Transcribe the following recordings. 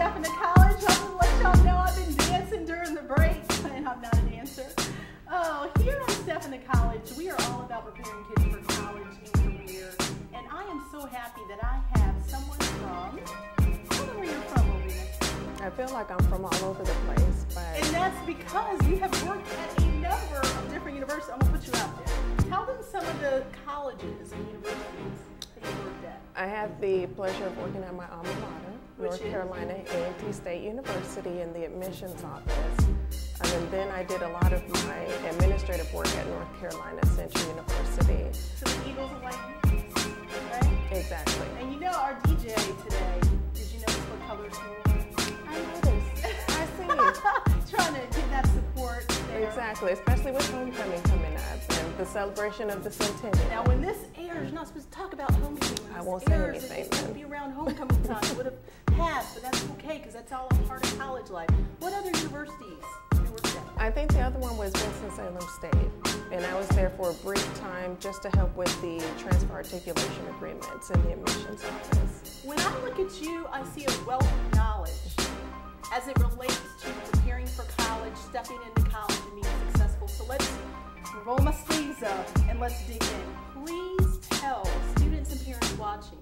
stepping to college. I'm gonna let y'all know I've been dancing during the break, and I'm not a dancer. Oh, here on Stepping to College, we are all about preparing kids for college and career. And I am so happy that I have someone from, tell them where you're from, Wilvena. I feel like I'm from all over the place, but... And that's because you have worked at a number of different universities. I'm gonna put you out there. Tell them some of the colleges and universities that you worked at. I had the pleasure of working at my alma mater, North Carolina A&T State University, in the admissions office. And then I did a lot of my administrative work at North Carolina Central University. So the Eagles are like you, right? Exactly. And you know our DJ today, did you notice what colors he wore? I noticed. I see. Trying to get that support there. Exactly, especially with homecoming coming up and the celebration of the centennial. Now when this airs, you're not supposed to talk about homecoming. I won't say anything. It's going to be around homecoming time. It would have passed, but that's okay because that's all a part of college life. What other universities you worked at? I think the other one was Winston-Salem State, and I was there for a brief time just to help with the transfer articulation agreements in the admissions office. When I look at you, I see a wealth of knowledge as it relates to preparing for college, stepping into college and being successful. So let's roll my sleeves up and let's dig in. Please tell students and parents watching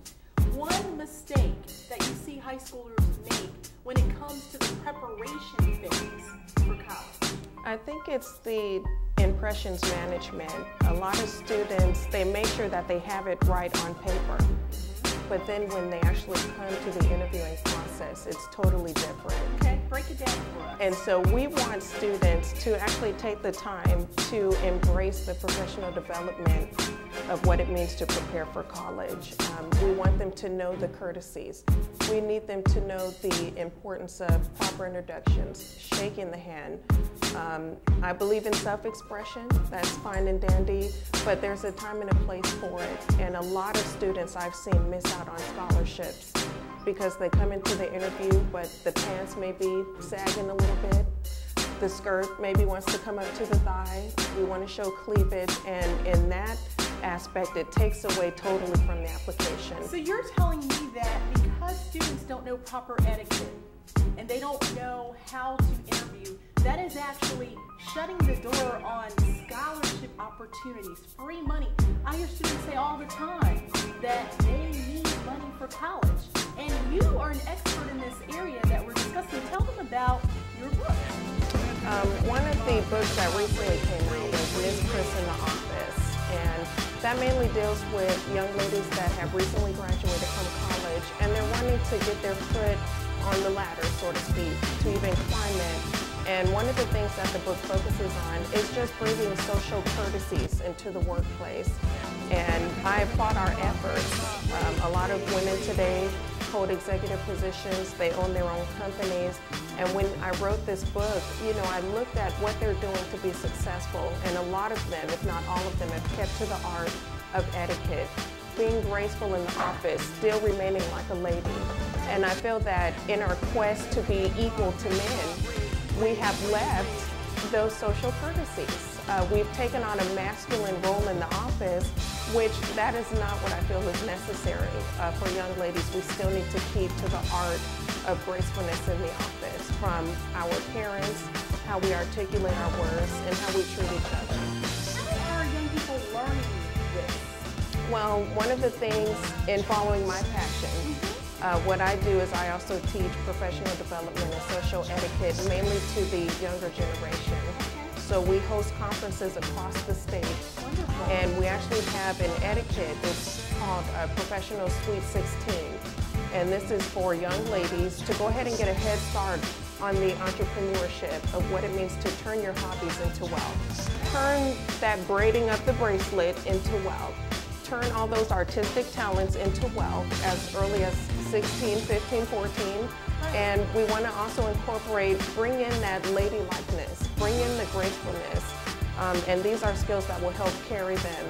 one mistake that you see high schoolers make when it comes to the preparation phase for college. I think it's the impressions management. A lot of students, they make sure that they have it right on paper, but then when they actually come to the interviewing process, it's totally different. Okay, break it down for us. And so we want students to actually take the time to embrace the professional development of what it means to prepare for college. We want them to know the courtesies. We need them to know the importance of proper introductions, shaking the hand. I believe in self-expression, that's fine and dandy, but there's a time and a place for it. And a lot of students I've seen miss out on scholarships because they come into the interview, but the pants may be sagging a little bit. The skirt maybe wants to come up to the thigh. We want to show cleavage, and in that aspect, it takes away totally from the application. So you're telling me that because students don't know proper etiquette and they don't know how to interview, that is actually shutting the door on scholarship opportunities, free money. I hear students say all the time that they need money for college. And you are an expert in this area that we're discussing. Tell them about your book. One of the books that recently came out was Miss Chris in the Office, and that mainly deals with young ladies that have recently graduated from college and they're wanting to get their foot on the ladder, so to speak, to even climb it. And one of the things that the book focuses on is just bringing social courtesies into the workplace. And I applaud our efforts. A lot of women today hold executive positions, they own their own companies. And when I wrote this book, you know, I looked at what they're doing to be successful, and a lot of them, if not all of them, have kept to the art of etiquette, being graceful in the office, still remaining like a lady. And I feel that in our quest to be equal to men, we have left those social courtesies. We've taken on a masculine role in the office, which that is not what I feel is necessary for young ladies. We still need to keep to the art of gracefulness in the office, from our parents, how we articulate our words, and how we treat each other. How are young people learning this? Well, one of the things in following my passion, what I do is I also teach professional development and social etiquette, mainly to the younger generation. So we host conferences across the state. Wonderful. And we actually have an etiquette, it's called Professional Sweet 16. And this is for young ladies to go ahead and get a head start on the entrepreneurship of what it means to turn your hobbies into wealth. Turn that braiding of the bracelet into wealth. Turn all those artistic talents into wealth as early as 16, 15, 14. And we want to also incorporate, bring in that ladylikeness, bring in the gracefulness. And these are skills that will help carry them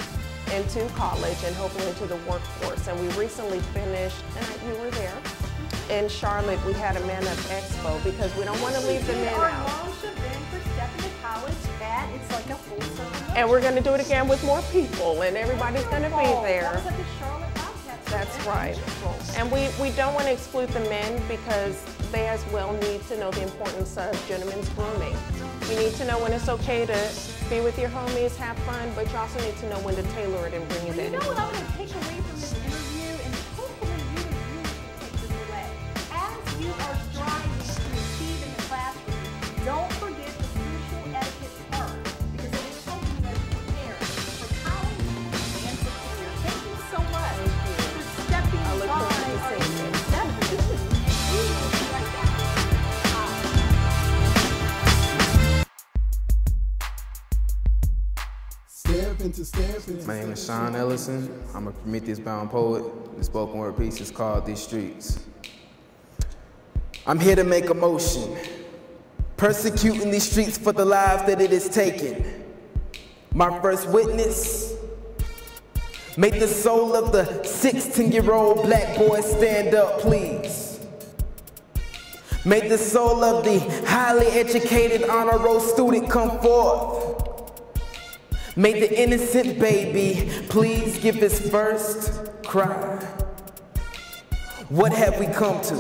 into college and hopefully into the workforce. And we recently finished, and you were there, in Charlotte, we had a Man Up Expo because we don't want to leave the men out. Our launch event for Stepping to College it's like a full circle. And we're going to do it again with more people, and everybody's going to be there. That was at the Charlotte Bobcats. That's right. And we don't want to exclude the men because they as well need to know the importance of gentlemen's grooming. You need to know when it's okay to be with your homies, have fun, but you also need to know when to tailor it and bring it in. You know what I'm going to take away from this interview, and hopefully you take this away. As you are striving to achieve in the classroom, don't forget the crucial etiquette part, because it is helping us prepare for college and for career. Thank you so much for stepping by our interview. And we will be right back. My name is Sean Ellison. I'm a Prometheus-bound poet. The spoken word piece is called These Streets. I'm here to make a motion, persecuting these streets for the lives that it has taken. My first witness, make the soul of the 16-year-old black boy stand up, please. Make the soul of the highly educated honor roll student come forth. May the innocent baby please give his first cry. What have we come to?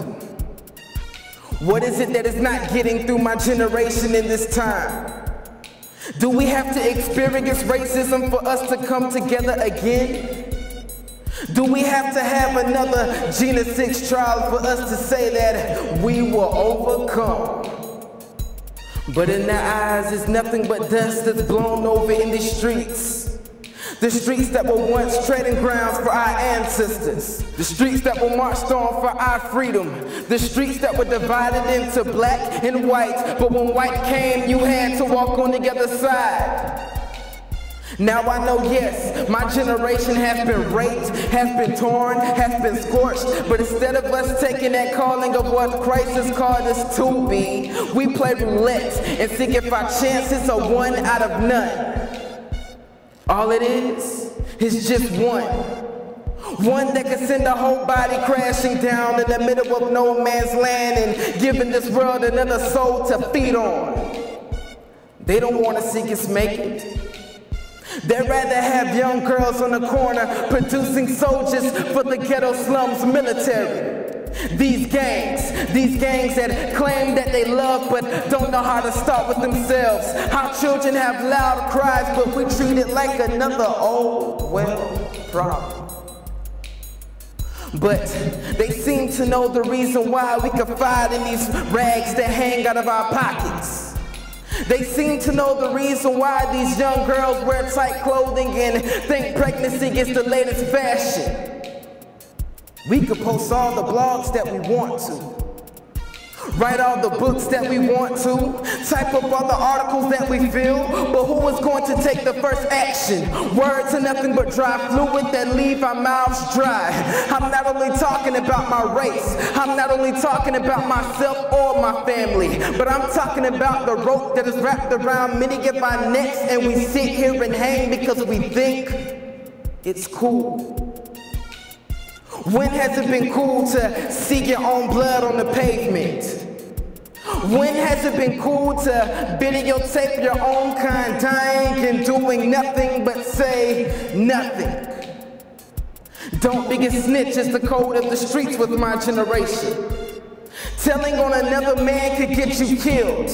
What is it that is not getting through my generation in this time? Do we have to experience racism for us to come together again? Do we have to have another Gina 6 trial for us to say that we will overcome? But in their eyes is nothing but dust that's blown over in the streets. The streets that were once treading grounds for our ancestors. The streets that were marched on for our freedom. The streets that were divided into black and white. But when white came, you had to walk on the other side. Now I know, yes, my generation has been raped, has been torn, has been scorched, but instead of us taking that calling of what Christ has called us to be, we play roulette and see if our chances are one out of none. All it is just one. One that can send a whole body crashing down in the middle of no man's land and giving this world another soul to feed on. They don't want to see us make it. They'd rather have young girls on the corner producing soldiers for the ghetto slums military. These gangs that claim that they love but don't know how to start with themselves. How children have loud cries but we treat it like another old, well, problem. But they seem to know the reason why we confide in these rags that hang out of our pockets. They seem to know the reason why these young girls wear tight clothing and think pregnancy is the latest fashion. We could post all the blogs that we want to, write all the books that we want to, type up all the articles that we feel, but who is going to take the first action? Words are nothing but dry fluid that leave our mouths dry. I'm not only talking about my race, I'm not only talking about myself or my family, but I'm talking about the rope that is wrapped around many of our necks and we sit here and hang because we think it's cool. When has it been cool to see your own blood on the pavement? When has it been cool to videotape your own kind dying and doing nothing but say nothing? Don't be a snitch is the code of the streets with my generation. Telling on another man could get you killed.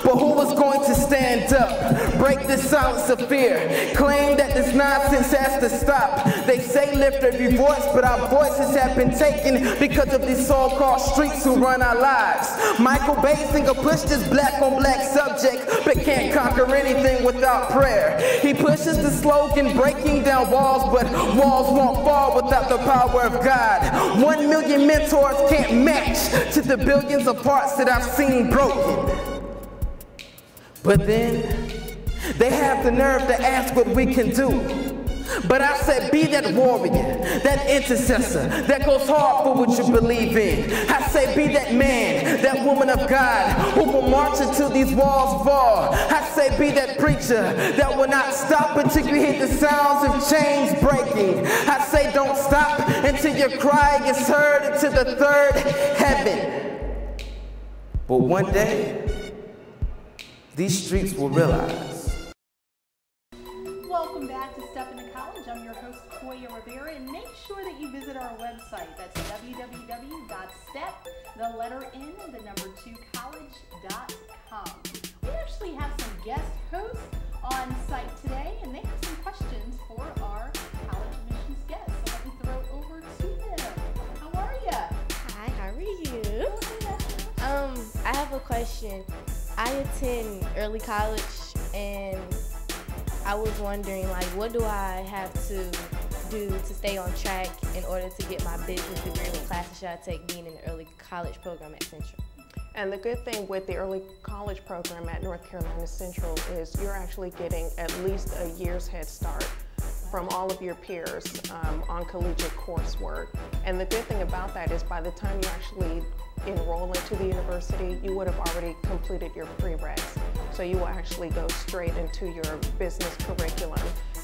But who is going to stand up? Break the silence of fear. Claim that this nonsense has to stop. They say lift every voice, but our voices have been taken because of these so-called streets who run our lives. Michael Basinger pushed this black on black subject, but can't conquer anything without prayer. He pushes the slogan breaking down walls, but walls won't fall without the power of God. 1 million mentors can't match to the billions of hearts that I've seen broken. But then, they have the nerve to ask what we can do. But I said, be that warrior, that intercessor, that goes hard for what you believe in. I say, be that man, that woman of God, who will march until these walls fall. I say, be that preacher, that will not stop until you hear the sounds of chains breaking. I say, don't stop until your cry is heard into the third heaven. But one day, these streets will realize. Welcome back to Step Into College. I'm your host, Koyah, and make sure that you visit our website. That's www.stepintocollege.com. the letter N, the number 2 college.com. We actually have some guest hosts on site today, and they have some questions for our college admissions guests. So let me throw it over to them. How are you? Hi, how are you? I have a question. I attend early college, and I was wondering, like, what do I have to do to stay on track in order to get my business degree? What classes should I take being in the early college program at Central? And the good thing with the early college program at North Carolina Central is you're actually getting at least a year's head start from all of your peers on collegiate coursework. And the good thing about that is by the time you actually enroll into the university, you would have already completed your prereqs. So you will actually go straight into your business curriculum.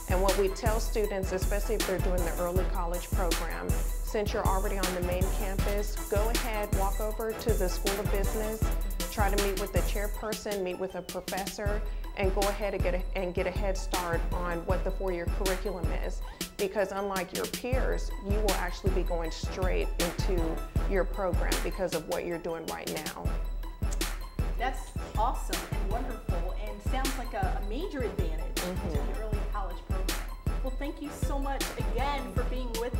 And what we tell students, especially if they're doing the early college program, since you're already on the main campus, go ahead, walk over to the School of Business, try to meet with the chairperson, meet with a professor, and go ahead and get a head start on what the 4-year curriculum is. Because unlike your peers, you will actually be going straight into your program because of what you're doing right now. That's awesome and wonderful, and sounds like a major advantage to the early college program. Well, thank you so much again for being with